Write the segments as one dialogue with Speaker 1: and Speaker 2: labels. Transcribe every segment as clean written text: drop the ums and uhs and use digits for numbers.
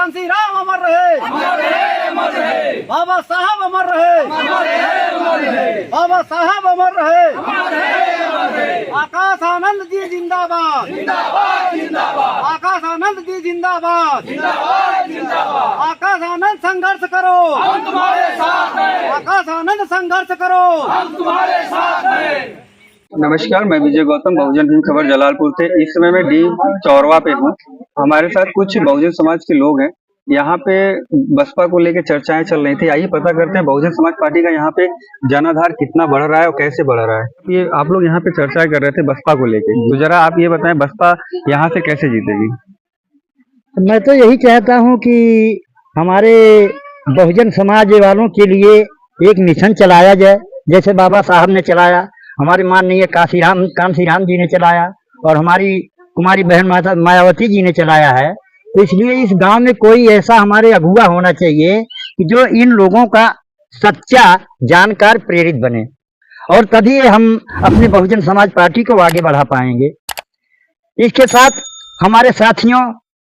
Speaker 1: कांसी राम अमर रहे, बाबा साहब अमर रहे, बाबा साहब अमर रहे। आकाश आनंद जी जिंदाबाद, आकाश आनंद जी जिंदाबाद, आकाश आनंद संघर्ष करो, आकाश आनंद संघर्ष करो।
Speaker 2: नमस्कार, मैं विजय गौतम, बहुजन हिंद खबर जलालपुर से। इस समय मैं डी चौरवा पे हूँ। हमारे साथ कुछ बहुजन समाज के लोग हैं। यहाँ पे बसपा को लेकर चर्चाएं चल रही थी। आइए पता करते हैं बहुजन समाज पार्टी का यहाँ पे जनाधार कितना बढ़ रहा है और कैसे बढ़ रहा है। ये आप लोग यहाँ पे चर्चाएं कर रहे थे बसपा को लेके, तो जरा आप ये बताएं बसपा यहाँ से कैसे जीतेगी?
Speaker 3: मैं तो यही चाहता हूँ कि हमारे बहुजन समाज वालों के लिए एक मिशन चलाया जाए, जैसे बाबा साहब ने चलाया, हमारे माननीय कांसीराम जी ने चलाया और हमारी कुमारी बहन माता मायावती जी ने चलाया है। तो इसलिए इस गांव में कोई ऐसा हमारे अगुवा होना चाहिए कि जो इन लोगों का सच्चा जानकार प्रेरित बने, और तभी हम अपने बहुजन समाज पार्टी को आगे बढ़ा पाएंगे। इसके साथ हमारे साथियों,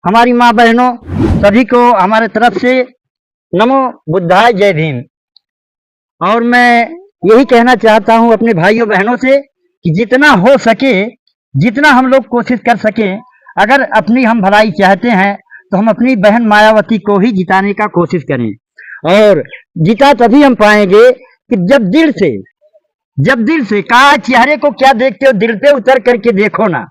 Speaker 3: हमारी माँ बहनों, सभी को हमारे तरफ से नमो बुद्धाय, जय भीम। और मैं यही कहना चाहता हूँ अपने भाइयों बहनों से कि जितना हो सके, जितना हम लोग कोशिश कर सके, अगर अपनी हम भलाई चाहते हैं तो हम अपनी बहन मायावती को ही जिताने का कोशिश करें। और जिता तभी हम पाएंगे कि जब दिल से कहा, चेहरे को क्या देखते हो, दिल पे उतर करके देखो ना।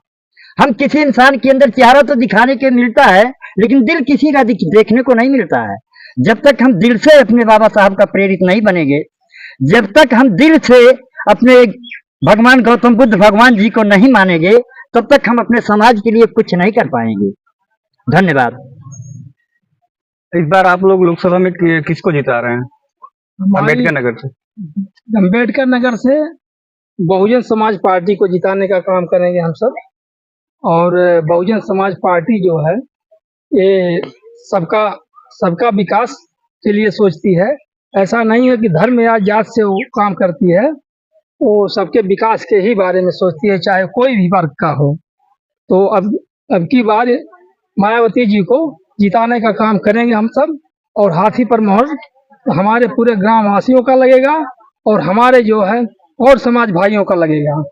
Speaker 3: हम किसी इंसान के अंदर चेहरा तो दिखाने के मिलता है, लेकिन दिल किसी का देखने को नहीं मिलता है। जब तक हम दिल से अपने बाबा साहब का प्रेरित नहीं बनेंगे, जब तक हम दिल से अपने भगवान गौतम बुद्ध भगवान जी को नहीं मानेंगे, तब तक हम अपने समाज के लिए कुछ नहीं कर पाएंगे। धन्यवाद।
Speaker 2: इस बार आप लोग लोकसभा में किसको जिता रहे हैं? अम्बेडकर नगर से।
Speaker 4: अम्बेडकर नगर से बहुजन समाज पार्टी को जिताने का काम करेंगे हम सब। और बहुजन समाज पार्टी जो है ये सबका विकास के लिए सोचती है। ऐसा नहीं है कि धर्म या जात से वो काम करती है, वो सबके विकास के ही बारे में सोचती है, चाहे कोई भी वर्ग का हो। तो अब की बार मायावती जी को जिताने का काम करेंगे हम सब। और हाथी पर मोहर हमारे पूरे ग्राम वासियों का लगेगा और हमारे जो है और समाज भाइयों का लगेगा।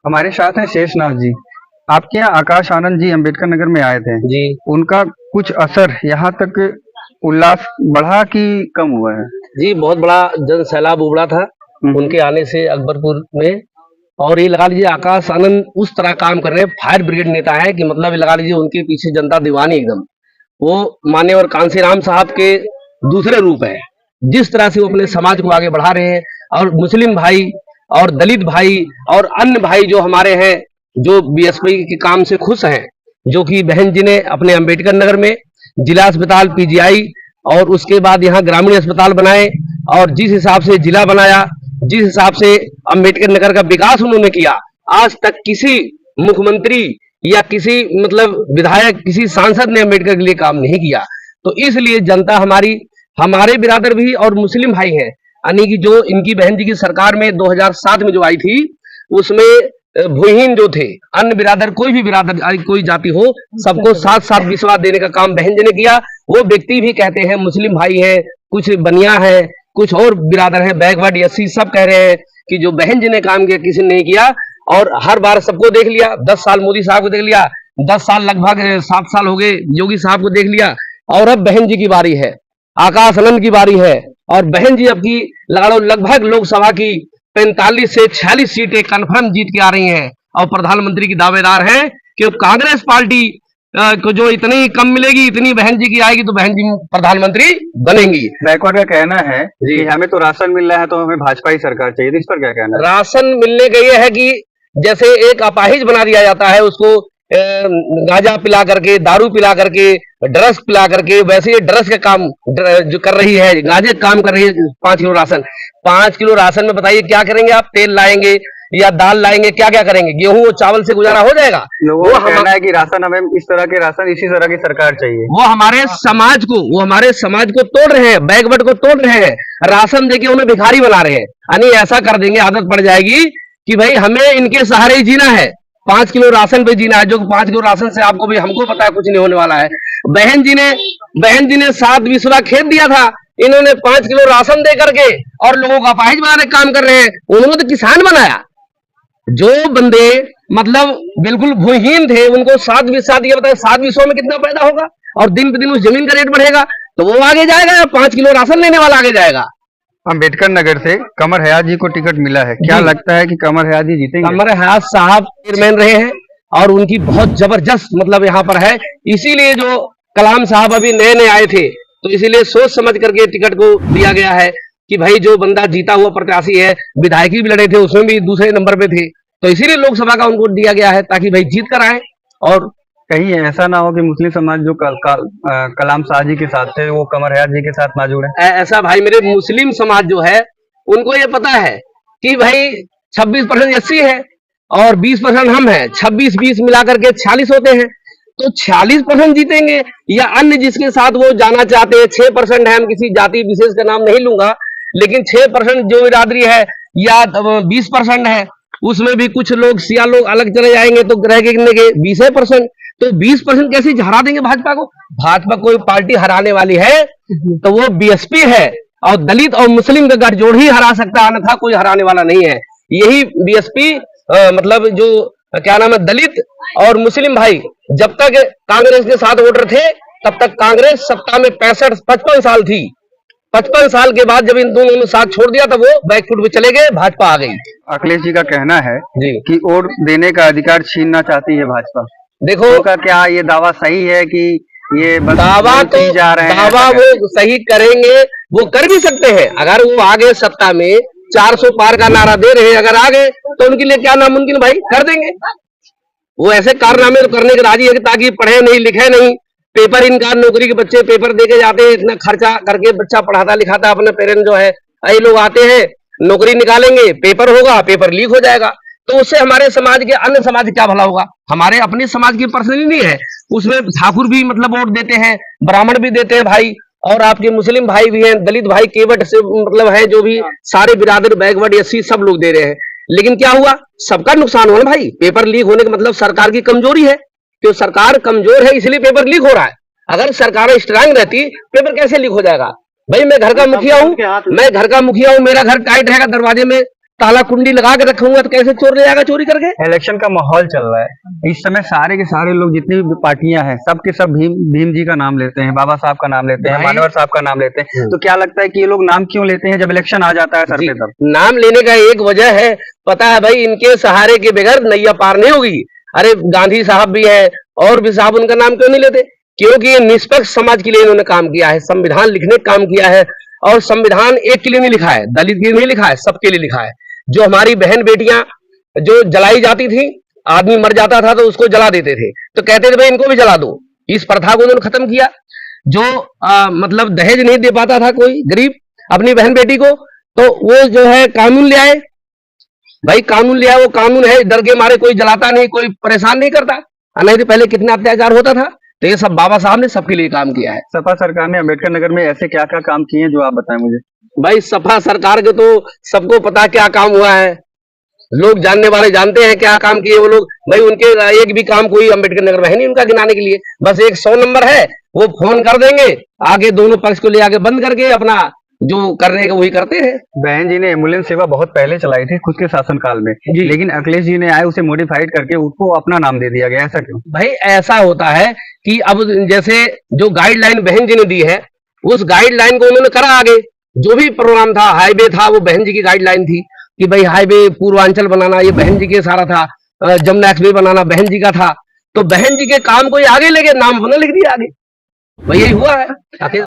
Speaker 2: हमारे साथ हैं शेषनाथ जी। आपके यहाँ आकाश आनंद जी अम्बेडकर नगर में आए थे जी, उनका कुछ असर यहाँ तक उल्लास बढ़ा कि कम हुआ है?
Speaker 5: जी, बहुत बड़ा जन सैलाब उमड़ा था उनके आने से अकबरपुर में। और ये लगा लीजिए आकाश आनंद उस तरह काम कर रहे हैं, फायर ब्रिगेड नेता है कि मतलब लगा लीजिए उनके पीछे जनता दीवानी एकदम। वो मान्य और कांसीराम साहब के दूसरे रूप है, जिस तरह से वो अपने समाज को आगे बढ़ा रहे हैं। और मुस्लिम भाई और दलित भाई और अन्य भाई जो हमारे हैं, जो बीएसपी के काम से खुश हैं, जो कि बहन जी ने अपने अम्बेडकर नगर में जिला अस्पताल पीजीआई और उसके बाद यहाँ ग्रामीण अस्पताल बनाए, और जिस हिसाब से जिला बनाया, जिस हिसाब से अम्बेडकर नगर का विकास उन्होंने किया, आज तक किसी मुख्यमंत्री या किसी मतलब विधायक, किसी सांसद ने अम्बेडकर के लिए काम नहीं किया। तो इसलिए जनता हमारे बिरादर भी और मुस्लिम भाई हैं, यानी कि जो इनकी बहन जी की सरकार में 2007 में जो आई थी, उसमें भूहीन जो थे, अन्य बिरादर, कोई भी बिरादर, कोई जाति हो, सबको साथ साथ विश्वास देने का काम बहन जी ने किया। वो व्यक्ति भी कहते हैं, मुस्लिम भाई हैं, कुछ बनिया है, कुछ और बिरादर हैं, बैकवर्ड एससी, सब कह रहे हैं कि जो बहन जी ने काम किया किसी ने नहीं किया। और हर बार सबको देख लिया, 10 साल मोदी साहब को देख लिया, 10 साल लगभग 7 साल हो गए योगी साहब को देख लिया, और अब बहन जी की बारी है, आकाश आनंद की बारी है। और बहन जी अब की लगभग लोकसभा की 45 से 46 सीटें कन्फर्म जीत के आ रही हैं, और प्रधानमंत्री की दावेदार हैं कि अब कांग्रेस पार्टी को जो इतनी कम मिलेगी, इतनी बहन जी की आएगी तो बहन जी प्रधानमंत्री बनेंगी।
Speaker 2: बैकवर्ड का कहना है कि हमें तो राशन मिल रहा है तो हमें भाजपा ही सरकार चाहिए, इस पर क्या कहना है?
Speaker 5: राशन मिलने का ये है कि जैसे एक अपाहिज बना दिया जाता है, उसको गांजा पिला करके, दारू पिला करके, ड्रग्स पिला करके, वैसे ये ड्रग्स का काम जो कर रही है, गांजे का काम कर रही है। 5 किलो राशन, 5 किलो राशन में बताइए क्या करेंगे आप? तेल लाएंगे या दाल लाएंगे, क्या क्या करेंगे? गेहूं और चावल से गुजारा हो जाएगा?
Speaker 2: लोगों का कहना है कि राशन हमें इस तरह के राशन, इसी तरह की सरकार चाहिए।
Speaker 5: वो हमारे समाज को तोड़ रहे हैं, बैकवर्ड को तोड़ रहे हैं, राशन देके उन्हें भिखारी बना रहे हैं। यानी ऐसा कर देंगे, आदत पड़ जाएगी कि भाई हमें इनके सहारे ही जीना है, 5 किलो राशन पे जीना है, जो 5 किलो राशन से आपको भी हमको पता है कुछ नहीं होने वाला है। बहन जी ने 7 बिस्वा खेत दिया था, इन्होंने 5 किलो राशन दे करके और लोगों का अपाहिज बनाने का काम कर रहे हैं। उन्होंने तो किसान बनाया। जो बंदे मतलब बिल्कुल भूहीन थे उनको 7 बिस्वा दिया, बताए 7 बिस्वा में कितना पैदा होगा, और दिन पे दिन उस जमीन का रेट बढ़ेगा तो वो आगे जाएगा, 5 किलो राशन लेने वाला आगे जाएगा।
Speaker 2: अम्बेडकर नगर से कमर हयात जी को टिकट मिला है, क्या लगता है कि कमर हयात जी जीतेंगे?
Speaker 5: कमर हयात साहब चेयरमैन रहे हैं और उनकी बहुत जबरदस्त मतलब यहाँ पर है, इसीलिए जो कलाम साहब अभी नए नए आए थे तो इसीलिए सोच समझ करके टिकट को दिया गया है कि भाई जो बंदा जीता हुआ प्रत्याशी है, विधायकी भी लड़े थे उसमें भी दूसरे नंबर पे थे, तो इसीलिए लोकसभा का उनको दिया गया है ताकि भाई जीत कर आए। और
Speaker 2: कहीं ऐसा ना हो कि मुस्लिम समाज जो कलाम साहब जी के साथ थे वो कमर हयात जी के साथ ना जुड़े।
Speaker 5: ऐसा भाई मेरे मुस्लिम समाज जो है उनको ये पता है कि भाई 26% एससी है और 20% हम हैं, 26-20 मिलाकर के 46 होते हैं, तो 46% जीतेंगे या अन्य जिसके साथ वो जाना चाहते हैं। 6% है, हम किसी जाति विशेष का नाम नहीं लूंगा, लेकिन 6% जो बिरादरी है या 20% है उसमें भी कुछ लोग सिया लोग अलग चले जाएंगे तो रह गए 20%, तो 20% कैसे हरा देंगे भाजपा को? भाजपा कोई पार्टी हराने वाली है तो वो बीएसपी है, और दलित और मुस्लिम का गठजोड़ ही हरा सकता है, अन्यथा कोई हराने वाला नहीं है। यही बीएसपी मतलब जो क्या नाम है, दलित और मुस्लिम भाई जब तक कांग्रेस के साथ वोटर थे तब तक कांग्रेस सत्ता में 55 साल थी। 55 साल के बाद जब इन दोनों ने साथ छोड़ दिया तब वो बैकफुट पे चले गए, भाजपा आ गई।
Speaker 2: अखिलेश जी का कहना है
Speaker 5: जी
Speaker 2: कि वोट देने का अधिकार छीनना चाहती है भाजपा।
Speaker 5: देखो
Speaker 2: उनका क्या ये दावा सही है कि ये बस
Speaker 5: दावा तो
Speaker 2: जा रहे हैं?
Speaker 5: दावा वो सही करेंगे, वो कर भी सकते हैं। अगर वो आगे सत्ता में 400 पार का नारा दे रहे हैं, अगर आ गए तो उनके लिए क्या नामुमकिन भाई, कर देंगे। वो ऐसे कारनामे तो करने के राजी है ताकि पढ़े नहीं लिखे नहीं, पेपर इनकार, नौकरी के बच्चे पेपर दे के जाते हैं, इतना खर्चा करके बच्चा पढ़ाता लिखाता अपने पेरेंट जो है, ये लोग आते हैं नौकरी निकालेंगे, पेपर होगा, पेपर लीक हो जाएगा, तो उससे हमारे समाज के अन्य समाज क्या भला होगा? हमारे अपने समाज की पर्सनली नहीं है, उसमें ठाकुर भी मतलब वोट देते हैं, ब्राह्मण भी देते हैं भाई, और आपके मुस्लिम भाई भी हैं, दलित भाई केवट से मतलब है, जो भी सारे बिरादर बैकवर्ड एससी सब लोग दे रहे हैं। लेकिन क्या हुआ? सबका नुकसान हुआ ना भाई। पेपर लीक होने का मतलब सरकार की कमजोरी है, क्यों सरकार कमजोर है इसलिए पेपर लीक हो रहा है। अगर सरकार स्ट्रांग रहती पेपर कैसे लीक हो जाएगा भाई? मैं घर का मुखिया हूँ, मेरा घर टाइट रहेगा, दरवाजे में ताला कुंडी लगा के रखूंगा तो कैसे चोर ले जाएगा चोरी करके?
Speaker 2: इलेक्शन का माहौल चल रहा है इस समय, सारे के सारे लोग जितनी भी पार्टियां हैं सब के सब भीम जी का नाम लेते हैं, बाबा साहब का नाम लेते हैं, मानवर साहब का नाम लेते हैं। तो क्या लगता है कि ये लोग नाम क्यों लेते हैं जब इलेक्शन आ जाता है सर पे? तब
Speaker 5: नाम लेने का एक वजह है, पता है भाई, इनके सहारे के बगैर नैया पार नहीं होगी। अरे गांधी साहब भी है और भी साहब, उनका नाम क्यों नहीं लेते? क्योंकि ये निष्पक्ष समाज के लिए इन्होंने काम किया है, संविधान लिखने का काम किया है, और संविधान एक के लिए नहीं लिखा है, दलित के लिए नहीं लिखा है, सबके लिए लिखा है। जो हमारी बहन बेटियां जो जलाई जाती थी, आदमी मर जाता था तो उसको जला देते थे, तो कहते थे भाई इनको भी जला दो। इस प्रथा को उन्होंने खत्म किया। जो मतलब दहेज नहीं दे पाता था कोई गरीब अपनी बहन बेटी को, तो वो जो है कानून ले आए भाई, कानून ले आए, वो कानून है, डर के मारे कोई जलाता नहीं, कोई परेशान नहीं करता। नहीं तो पहले कितना अत्याचार होता था, तो ये सब बाबा साहब ने सबके लिए काम किया है।
Speaker 2: सपा सरकार ने अम्बेडकर नगर में ऐसे क्या क्या काम किए हैं जो आप बताएं मुझे?
Speaker 5: भाई सपा सरकार के तो सबको पता क्या काम हुआ है, लोग जानने वाले जानते हैं क्या काम किए वो लोग। भाई उनके एक भी काम कोई अम्बेडकर नगर में है नहीं उनका गिनाने के लिए। बस एक 100 नंबर है, वो फोन कर देंगे, आगे दोनों पक्ष को ले आके बंद करके अपना जो करने का वही करते हैं।
Speaker 2: बहन जी ने एम्बुलेंस सेवा बहुत पहले चलाई थी खुद के शासनकाल में, लेकिन अखिलेश जी ने आए उसे मॉडिफाइड करके उसको अपना नाम दे दिया गया, ऐसा क्यों?
Speaker 5: भाई ऐसा होता है कि अब जैसे जो गाइडलाइन बहन जी ने दी है, उस गाइडलाइन को उन्होंने करा आगे। जो भी प्रोग्राम था, हाईवे था, वो बहन जी की गाइडलाइन थी कि भाई हाईवे पूर्वांचल बनाना, ये बहन जी के सारा था। जमुना एक्सवे बनाना बहन जी का था, तो बहन जी के काम को आगे लेके नाम अपना लिख दिया आगे। भाई यही हुआ है।